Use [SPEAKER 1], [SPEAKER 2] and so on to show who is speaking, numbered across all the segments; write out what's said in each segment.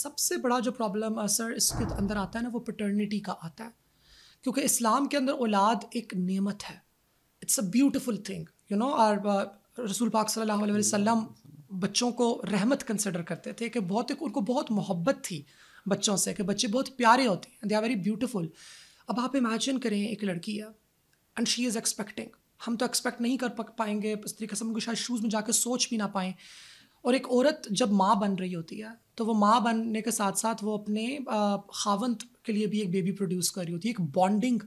[SPEAKER 1] سب سے بڑا جو پرابلم سر اس کے اندر آتا ہے نا وہ پیٹرنٹی کا آتا ہے، کیونکہ اسلام کے اندر اولاد ایک نعمت ہے، it's a beautiful thing you know. اور رسول پاک صلی اللہ علیہ وسلم بچوں کو رحمت کنسیڈر کرتے تھے کہ بہت ان کو بہت محبت تھی بچوں سے، کہ بچے بہت پیارے ہوتے ہیں، دے آر ویری بیوٹیفل. اب آپ امیجن کریں ایک لڑکی ہے اینڈ شی از ایکسپیکٹنگ، ہم تو ایکسپیکٹ نہیں کر پائیں گے اس طریقے سے، ہم کو شاید شوز میں جا کے سوچ بھی نہ پائیں. اور ایک عورت جب ماں بن رہی ہوتی ہے تو وہ ماں بننے کے ساتھ ساتھ وہ اپنے خاوند کے لیے بھی ایک بیبی پروڈیوس کر رہی ہوتی ہے، ایک بانڈنگ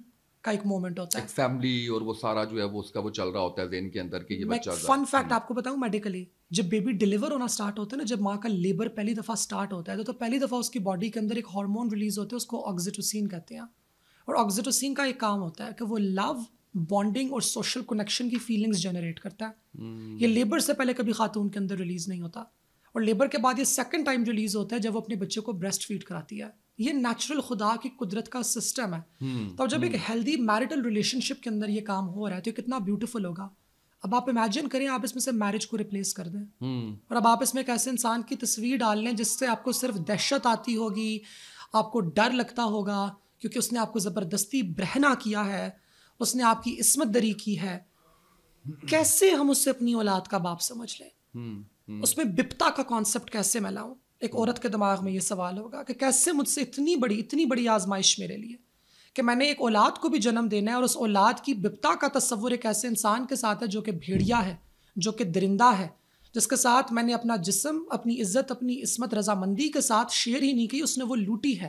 [SPEAKER 1] کا ایک مومنٹ ہوتا ہے،
[SPEAKER 2] ایک فیملی، اور وہ سارا جو ہے وہ اس کا وہ چل رہا ہوتا ہے ذہن کے اندر کہ یہ
[SPEAKER 1] میں
[SPEAKER 2] بچہ.
[SPEAKER 1] فن فیکٹ آپ کو بتاؤں میڈیکلی، جب بیبی ڈیلیور ہونا اسٹارٹ ہوتا ہے نا، جب ماں کا لیبر پہلی دفعہ اسٹارٹ ہوتا ہے تو پہلی دفعہ اس کی باڈی کے اندر ایک ہارمون ریلیز ہوتا ہے، اس کو آکسیٹوسین کہتے ہیں. اور آکسیٹوسین کا ایک کام ہوتا ہے کہ وہ لو، بانڈنگ اور سوشل کنیکشن کی فیلنگس جنریٹ کرتا ہے. یہ لیبر سے پہلے کبھی خاتون کے اندر ریلیز نہیں ہوتا، اور لیبر کے بعد یہ سیکنڈ ٹائم ریلیز ہوتا ہے جب وہ اپنے بچے کو بریسٹ فیڈ کراتی ہے. یہ نیچرل خدا کی قدرت کا سسٹم ہے. تو جب ایک ہیلدی میرٹل ریلیشن شپ کے اندر یہ کام ہو رہا ہے تو یہ کتنا بیوٹیفل ہوگا. اب آپ امیجن کریں آپ اس میں سے میرج کو ریپلیس کر دیں، اور اب آپ اس میں ایک ایسے انسان کی تصویر ڈال لیں جس سے آپ کو صرف دہشت آتی ہوگی، آپ کو ڈر لگتا ہوگا کیونکہ اس نے آپ کو زبردستی برہنا کیا ہے، اس نے آپ کی عصمت دری کی ہے. کیسے ہم اس سے اپنی اولاد کا باپ سمجھ لیں؟ اس میں بپتا کا کانسیپٹ کیسے میں لاؤں؟ ایک عورت کے دماغ میں یہ سوال ہوگا کہ کیسے مجھ سے اتنی بڑی آزمائش میرے لیے کہ میں نے ایک اولاد کو بھی جنم دینا ہے، اور اس اولاد کی بپتا کا تصور ایک ایسے انسان کے ساتھ ہے جو کہ بھیڑیا ہے، جو کہ درندہ ہے، جس کے ساتھ میں نے اپنا جسم، اپنی عزت، اپنی عصمت رضامندی کے ساتھ شیئر ہی نہیں کی، اس نے وہ لوٹی ہے.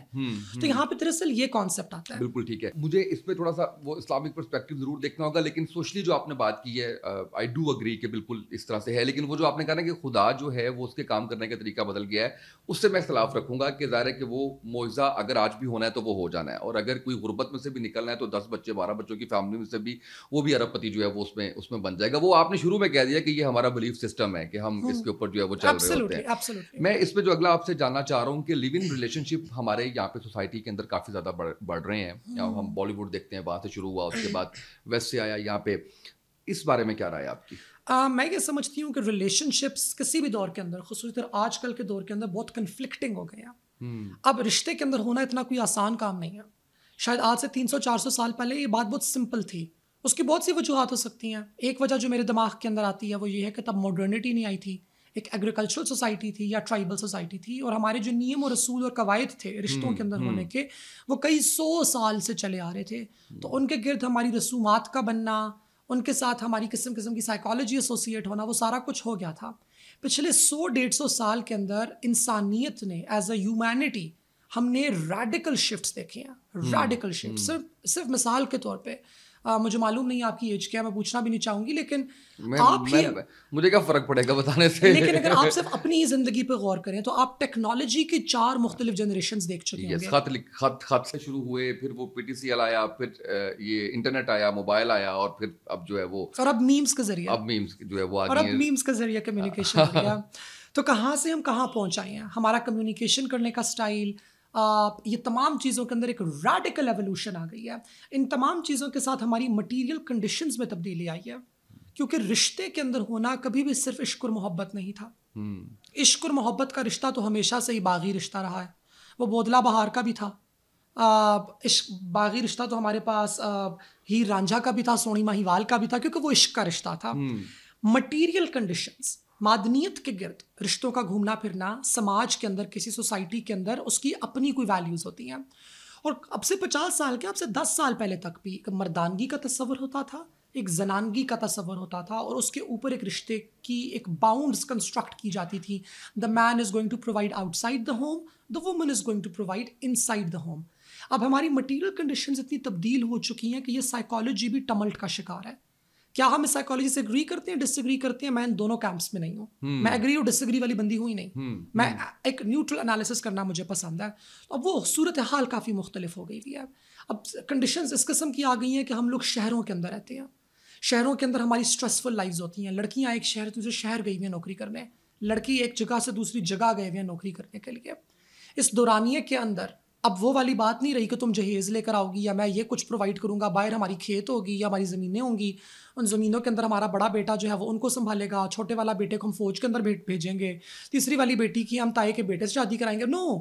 [SPEAKER 1] تو یہاں پہ دراصل یہ کانسیپٹ آتا ہے.
[SPEAKER 2] بالکل ٹھیک ہے. مجھے اس پہ تھوڑا سا وہ اسلامک پرسپیکٹو ضرور دیکھنا ہوگا، لیکن سوشلی جو آپ نے بات کی ہے آئی ڈو اگری کہ بالکل اس طرح سے ہے. لیکن وہ جو آپ نے کہا نا کہ خدا جو ہے وہ اس کے کام کرنے کا طریقہ بدل گیا ہے، اس سے میں اختلاف رکھوں گا. کہ ظاہر ہے کہ وہ معجزہ اگر آج بھی ہونا ہے تو وہ ہو جانا ہے، اور اگر کوئی غربت میں سے بھی نکلنا ہے تو 10 بچے 12 بچوں کی فیملی میں سے بھی وہ بھی ارب پتی جو ہے وہ اس میں بن جائے گا. وہ آپ نے شروع میں کہہ دیا کہ یہ ہمارا بلیف سسٹم ہے کہ ہم اس کے اوپر جو ہے وہ چل رہے ہوتے ہیں. میں اس پہ جو اگلا آپ سے جاننا چاہ رہا ہوں کہ لیو ان ریلیشن شپ ہمارے یہاں پہ سوسائٹی کے اندر کافی زیادہ بڑھ رہے ہیں. ہم بالی ووڈ دیکھتے ہیں، وہاں سے شروع ہوا، اس کے بعد ویسٹ سے آیا یہاں پہ. اس بارے میں کیا رائے آپ کی؟
[SPEAKER 1] میں یہ سمجھتی ہوں کہ ریلیشن شپس کسی بھی دور کے اندر، خصوصاً آج کل کے دور کے اندر، بہت کنفلکٹنگ ہو گئے ہیں. اب رشتے کے اندر ہونا اتنا کوئی آسان کام نہیں ہے. شاید آج سے 300-400 سال پہلے یہ بات بہت سمپل تھی. اس کی بہت سی وجوہات ہو سکتی ہیں. ایک وجہ جو میرے دماغ کے اندر آتی ہے وہ یہ ہے کہ تب ماڈرنٹی نہیں آئی تھی، ایک ایگریکلچرل سوسائٹی تھی یا ٹرائبل سوسائٹی تھی، اور ہمارے جو نیم و رسول اور قواعد تھے رشتوں کے اندر ہونے کے، وہ کئی 100 سال سے چلے آ رہے تھے. تو ان کے گرد ہماری رسومات کا بننا، ان کے ساتھ ہماری قسم کی سائیکالوجی ایسوسیٹ ہونا، وہ سارا کچھ ہو گیا تھا. پچھلے 100-150 سال کے اندر انسانیت نے ایز اے ہیومینٹی ہم نے ریڈیکل شفٹس دیکھے ہیں. ریڈیکل شفٹ صرف مثال کے طور پہ، مجھے معلوم نہیں آپ کی ایج کیا، میں پوچھنا بھی نہیں چاہوں گی، لیکن آپ ہی،
[SPEAKER 2] مجھے کیا فرق پڑے گا بتانے سے،
[SPEAKER 1] لیکن اگر آپ صرف اپنی زندگی پہ غور کریں تو آپ ٹیکنالوجی کی 4 مختلف جنریشنز دیکھ چکے ہوں گے.
[SPEAKER 2] خط سے شروع ہوئے، پھر وہ پی ٹی سی ایل آیا، پھر یہ انٹرنیٹ آیا، موبائل آیا، اور پھر اب جو ہے وہ،
[SPEAKER 1] اور اب میمز کے ذریعے،
[SPEAKER 2] اب میمز جو ہے وہ
[SPEAKER 1] اور اب میمز کے ذریعے کمیونیکیشن ہو گیا. تو کہاں سے ہم کہاں پہنچائے ہیں، ہمارا کمیونیکیشن کرنے کا سٹائل، یہ تمام چیزوں کے اندر ایک ریڈیکل ایولیوشن آ گئی ہے. ان تمام چیزوں کے ساتھ ہماری مٹیریل کنڈیشنز میں تبدیلی آئی ہے، کیونکہ رشتے کے اندر ہونا کبھی بھی صرف عشق اور محبت نہیں تھا. عشق اور محبت کا رشتہ تو ہمیشہ سے ہی باغی رشتہ رہا ہے. وہ بودلا بہار کا بھی تھا، عشق باغی رشتہ تو ہمارے پاس ہیر رانجھا کا بھی تھا، سونی ماہیوال کا بھی تھا، کیونکہ وہ عشق کا رشتہ تھا. مٹیریل کنڈیشنز، مادنیت کے گرد رشتوں کا گھومنا پھرنا، سماج کے اندر، کسی سوسائٹی کے اندر اس کی اپنی کوئی ویلیوز ہوتی ہیں. اور اب سے 50 سال کے، اب سے 10 سال پہلے تک بھی ایک مردانگی کا تصور ہوتا تھا، ایک زنانگی کا تصور ہوتا تھا، اور اس کے اوپر ایک رشتے کی ایک باؤنڈز کنسٹرکٹ کی جاتی تھی. The man is going to provide outside the home, the woman is going to provide inside the home. اب ہماری مٹیریل کنڈیشنز اتنی تبدیل ہو چکی ہیں کہ یہ سائیکالوجی بھی ٹملٹ کا شکار ہے. کیا ہم اس سائیکالوجی سے اگری کرتے ہیں، ڈس ایگری کرتے ہیں؟ میں ان دونوں کیمپس میں نہیں ہوں. میں اگری اور ڈس ایگری والی بندی ہوئی نہیں. میں ایک نیوٹرل انالیسس کرنا مجھے پسند ہے. اب وہ صورتحال کافی مختلف ہو گئی ہے. اب کنڈیشنز اس قسم کی آ گئی ہیں کہ ہم لوگ شہروں کے اندر رہتے ہیں. شہروں کے اندر ہماری اسٹریسفل لائفز ہوتی ہیں. لڑکیاں ایک شہر دوسرے شہر گئی ہوئی ہیں نوکری کرنے، لڑکی ایک جگہ سے دوسری جگہ گئے ہوئے ہیں نوکری کرنے کے لیے. اس دورانیے کے اندر اب وہ والی بات نہیں رہی کہ تم جہیز لے کر آؤ گی یا میں یہ کچھ پرووائڈ کروں گا. باہر ہماری کھیت ہوگی یا ہماری زمینیں ہوں گی، ان زمینوں کے اندر ہمارا بڑا بیٹا جو ہے وہ ان کو سنبھالے گا، چھوٹے والا بیٹے کو ہم فوج کے اندر بھیجیں گے، تیسری والی بیٹی کی ہم تائی کے بیٹے سے شادی کرائیں گے. نو،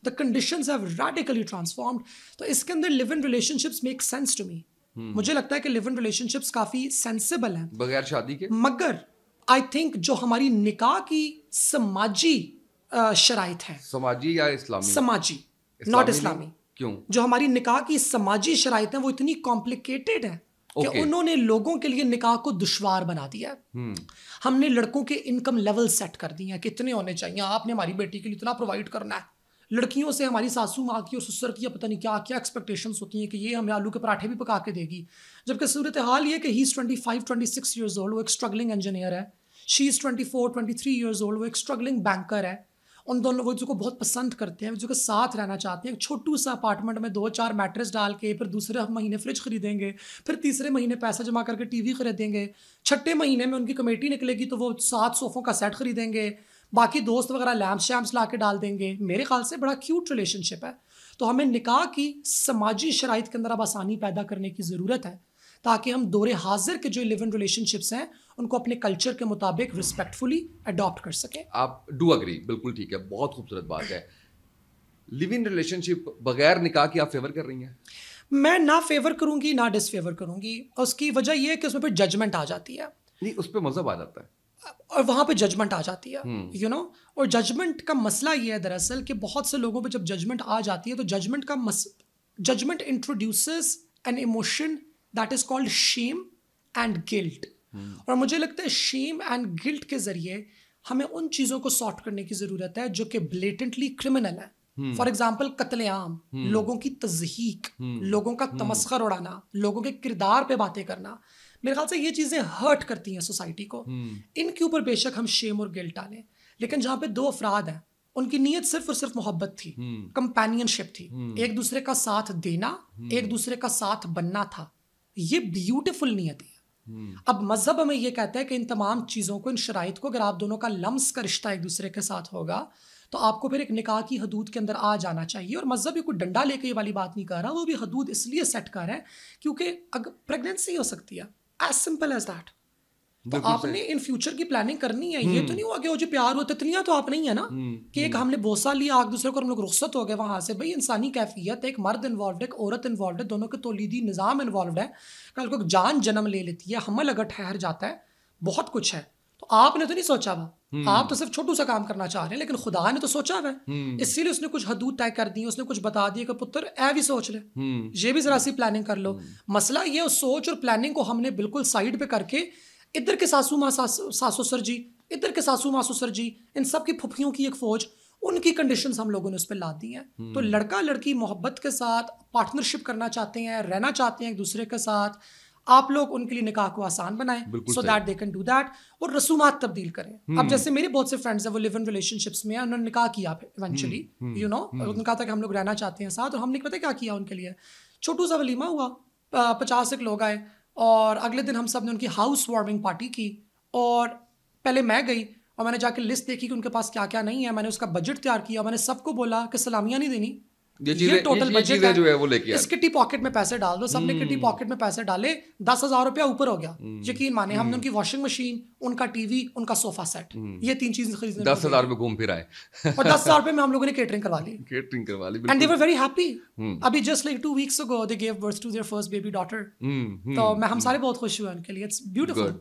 [SPEAKER 1] the conditions have radically transformed. تو اس کے اندر live in relationships make sense to me. مجھے لگتا ہے کہ live in relationships coffee sensible ہیں
[SPEAKER 2] بغیر شادی کے.
[SPEAKER 1] مگر I think جو ہماری نکاح کی سماجی شرائط ہیں,
[SPEAKER 2] سماجی یا اسلامی؟
[SPEAKER 1] سماجی, not اسلامی.
[SPEAKER 2] کیوں؟
[SPEAKER 1] جو ہماری نکاح کی سماجی شرائط ہیں وہ اتنی کمپلیکیٹڈ ہیں کہ انہوں نے لوگوں کے لیے نکاح کو دشوار بنا دیا ہے. ہم نے لڑکوں کے انکم لیول سیٹ کر دی ہیں کہ اتنے ہونے چاہیے, آپ نے ہماری بیٹی کے لیے اتنا پرووائڈ کرنا ہے. لڑکیوں سے ہماری ساسو ماں کی اور سسر کی پتہ نہیں کیا کیا ایکسپیکٹیشنس ہوتی ہیں کہ یہ ہمیں آلو کے پراٹھے بھی پکا کے دے گی, جبکہ صورتحال یہ کہ ہی از 25-26 ایئرز اولڈ, وہ ایک اسٹرگلنگ انجینئر ہے. شی از 24-23 ایئرز اولڈ, وہ ایک اسٹرگلنگ بینکر ہے. ان دونوں وہ جو کو بہت پسند کرتے ہیں, جو کے ساتھ رہنا چاہتے ہیں. ایک چھوٹو سا اپارٹمنٹ میں 2-4 میٹرس ڈال کے, پھر دوسرے مہینے فریج خریدیں گے, پھر تیسرے مہینے پیسہ جمع کر کے ٹی وی خریدیں گے, چھٹے مہینے میں ان کی کمیٹی نکلے گی تو وہ 7 صوفوں کا سیٹ خریدیں گے, باقی دوست وغیرہ لیمپس شیمپس لا کے ڈال دیں گے. میرے خیال سے بڑا کیوٹ ریلیشن شپ ہے. تو ہمیں نکاح کی سماجی شرائط کے اندر اب آسانی پیدا کرنے کی ضرورت ہے تاکہ ہم دور حاضر کے جو لیو ان ریلیشن شپس ہیں ان کو اپنے کلچر کے مطابق رسپیکٹفلی اڈاپٹ کر سکیں.
[SPEAKER 2] آپ ڈو اگری, بالکل ٹھیک ہے, بہت خوبصورت بات ہے. لیو ان ریلیشن شپ بغیر نکاح کے آپ فیور کر رہی ہیں؟
[SPEAKER 1] میں نہ فیور کروں گی نہ ڈس فیور کروں گی. اس کی وجہ یہ ہے کہ اس میں پھر ججمنٹ آ جاتی ہے.
[SPEAKER 2] نہیں, اس پہ مذہب آ جاتا ہے
[SPEAKER 1] اور وہاں پہ ججمنٹ آ جاتی ہے, یو نو. اور ججمنٹ کا مسئلہ یہ ہے دراصل کہ بہت سے لوگوں پہ جب ججمنٹ آ جاتی ہے تو judgment introduces an emotion that is called shame and guilt. اور مجھے لگتا ہے شیم اینڈ گلٹ کے ذریعے ہمیں ان چیزوں کو سارٹ کرنے کی ضرورت ہے جو کہ بلیٹنٹلی کرمنل ہے. فار ایگزامپل قتل عام, لوگوں کی تضحیک, لوگوں کا تمسخر اڑانا, لوگوں کے کردار پہ باتیں کرنا. میرے خیال سے یہ چیزیں ہرٹ کرتی ہیں سوسائٹی کو. ان کے اوپر بے شک ہم شیم اور گلٹ ڈالیں, لیکن جہاں پہ 2 افراد ہیں ان کی نیت صرف اور صرف محبت تھی, کمپینین شپ تھی, ایک دوسرے کا ساتھ دینا, ایک دوسرے کا ساتھ بننا تھا, یہ بیوٹیفل نیت ہے. اب مذہب ہمیں یہ کہتا ہے کہ ان تمام چیزوں کو, ان شرائط کو, اگر آپ دونوں کا لمس کا رشتہ ایک دوسرے کے ساتھ ہوگا تو آپ کو پھر ایک نکاح کی حدود کے اندر آ جانا چاہیے. اور مذہب کوئی ڈنڈا لے کے یہ والی بات نہیں کر رہا, وہ بھی حدود اس لیے سیٹ کر رہا ہے کیونکہ اگر پریگنینسی ہو سکتی ہے, ایز سمپل ایز دیٹ. تو آپ نے ان فیوچر کی پلاننگ کرنی ہے. یہ تو نہیں ہوا کہ وہ جو پیار ہو تتلیاں تو آپ نہیں ہے نا کہ ایک ہم نے بوسہ لیا ایک دوسرے کو, ہم لوگ رخصت ہو گئے وہاں سے. بھائی انسانی کیفیت, ایک مرد انوالوڈ ہے, ایک عورت انوالوڈ ہے, دونوں کے تولیدی نظام انوالوڈ ہے. کل کو جان جنم لے لیتی ہے, حمل اگر ٹھہر جاتا ہے, بہت کچھ ہے. تو آپ نے تو نہیں سوچا ہوا, آپ تو صرف چھوٹو سا کام کرنا چاہ رہے ہیں, لیکن خدا نے تو سوچا ہوا ہے. اسی لیے اس نے کچھ حدود طے کر دی, اس نے کچھ بتا دیا کہ پتر اے بھی سوچ لے, یہ بھی ذرا سی پلاننگ کر لو. مسئلہ یہ ہے سوچ اور پلاننگ کو ہم نے بالکل سائڈ پہ کر کے ادھر کے ساسو ماں ساسو سر جی, ادھر کے ساسو ماں سسر جی, ان سب کی پھپھیوں کی ایک فوج, ان کی کنڈیشنز ہم لوگوں نے اس پہ لا دی ہیں. تو لڑکا لڑکی محبت کے ساتھ پارٹنرشپ کرنا چاہتے ہیں, رہنا چاہتے ہیں ایک دوسرے کے ساتھ, آپ لوگ ان کے لیے نکاح کو آسان بنائیں so that they can do that, اور رسومات تبدیل کریں. اب جیسے میرے بہت سے فرینڈس ہیں وہ لیو ان ریلیشن شپس میں ہیں, انہوں نے نکاح کیا ایونچولی, یو نو, انہوں نے کہا تھا کہ ہم لوگ رہنا چاہتے ہیں ساتھ. اور ہم نے پتہ کیا کیا ان کے لیے, چھوٹو سا ولیمہ ہوا, 50 لوگ آئے, اور اگلے دن ہم سب نے ان کی ہاؤس وارمنگ پارٹی کی. اور پہلے میں گئی اور میں نے جا کے لسٹ دیکھی کہ ان کے پاس کیا کیا نہیں ہے, میں نے اس کا بجٹ تیار کیا, میں نے سب کو بولا کہ سلامیاں نہیں دینی, یہ ٹوٹل بجٹ ہے, اس کٹی پاکٹ میں پیسے ڈال دو. سب نے کٹی پاکٹ میں پیسے ڈالے, 10,000 روپیہ اوپر ہو گیا. یقین مانے ہم نے ان کی واشنگ مشین, ان کا ٹی وی, ان کا صوفہ سیٹ, یہ 3 چیزیں خریدنے,
[SPEAKER 2] 10,000 میں گھوم پھر آئے,
[SPEAKER 1] اور 10,000 روپے میں ہم لوگوں نے کیٹرنگ کروا لی. And they were very happy. ابھی just like 2 weeks ago they gave birth to their first baby daughter. تو ہم سارے بہت خوش ہوئے ان کے لیے. It's beautiful.